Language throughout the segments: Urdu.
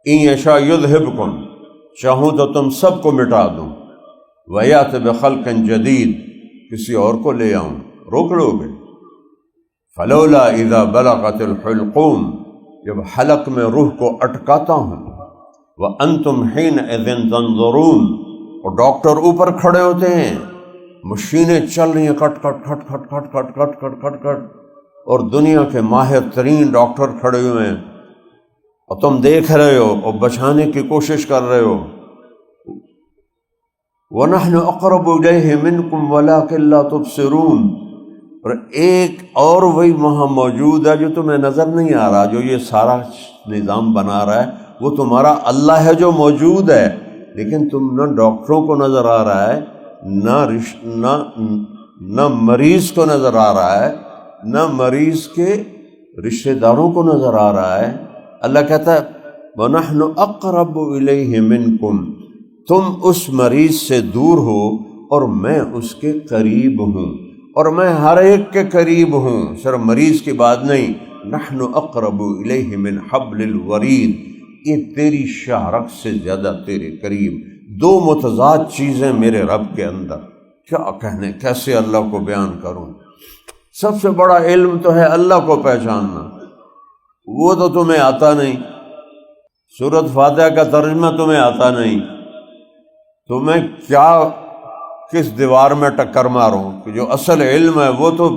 ان یشاء یذہبکم، چاہوں تو تم سب کو مٹا دوں، ویأت بخلق جدید، کسی اور کو لے آؤں، روک لو گے؟ فلولا اذا بلغت الحلقوم، جب حلق میں روح کو اٹکاتا ہوں، وانتم حینئذ تنظرون، اور ڈاکٹر اوپر کھڑے ہوتے ہیں، مشینیں چل رہی ہیں کٹ کٹ کٹ کٹ کٹ کٹ کٹ کٹ کٹ کٹ، اور دنیا کے ماہر ترین ڈاکٹر کھڑے ہوئے ہیں، اور تم دیکھ رہے ہو اور بچانے کی کوشش کر رہے ہو۔ وَنَحْنُ أَقْرَبُ إِلَيْهِ مِنْكُمْ وَلَكِنْ لَا تُبْصِرُونَ، اور ایک اور وہی وہاں موجود ہے جو تمہیں نظر نہیں آ رہا، جو یہ سارا نظام بنا رہا ہے وہ تمہارا اللہ ہے جو موجود ہے، لیکن تم نہ ڈاکٹروں کو نظر آ رہا ہے، نہ مریض کو نظر آ رہا ہے، نہ مریض کے رشتہ داروں کو نظر آ رہا ہے۔ اللہ کہتا ہے وَنَحْنُ أَقْرَبُ إِلَيْهِ مِنْكُمْ، تم اس مریض سے دور ہو اور میں اس کے قریب ہوں، اور میں ہر ایک کے قریب ہوں، صرف مریض کی بات نہیں۔ نحن اقرب الیہ من حبل الورید، یہ تیری شاہرگ سے زیادہ تیرے قریب، دو متضاد چیزیں میرے رب کے اندر، کیا کہنے، کیسے اللہ کو بیان کروں؟ سب سے بڑا علم تو ہے اللہ کو پہچاننا، وہ تو تمہیں آتا نہیں، سورۃ فاتحہ کا ترجمہ تمہیں آتا نہیں، تمہیں کیا کس دیوار میں ٹکر ماروں کہ جو اصل علم ہے وہ تو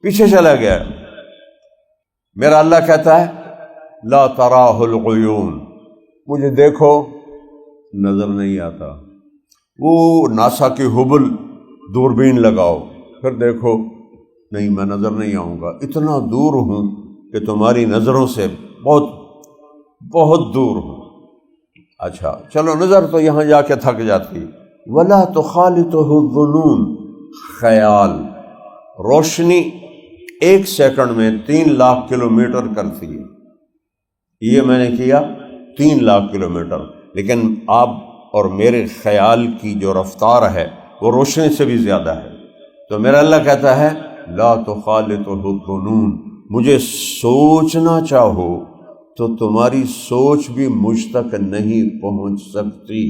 پیچھے چلا گیا۔ میرا اللہ کہتا ہے لا تراہ العیون، مجھے دیکھو نظر نہیں آتا، وہ ناسا کی ہبل دوربین لگاؤ پھر دیکھو، نہیں میں نظر نہیں آؤں گا، اتنا دور ہوں کہ تمہاری نظروں سے بہت بہت دور ہوں۔ اچھا چلو نظر تو یہاں جا کے تھک جاتی۔ ولا تخالطہ الظنون، خیال، روشنی 1 سیکنڈ میں 3 لاکھ کلومیٹر کرتی ہے، یہ میں نے کیا 3 لاکھ کلومیٹر، لیکن آپ اور میرے خیال کی جو رفتار ہے وہ روشنی سے بھی زیادہ ہے۔ تو میرا اللہ کہتا ہے لا تخالطہ الظنون، مجھے سوچنا چاہو تو تمہاری سوچ بھی مجھ تک نہیں پہنچ سکتی۔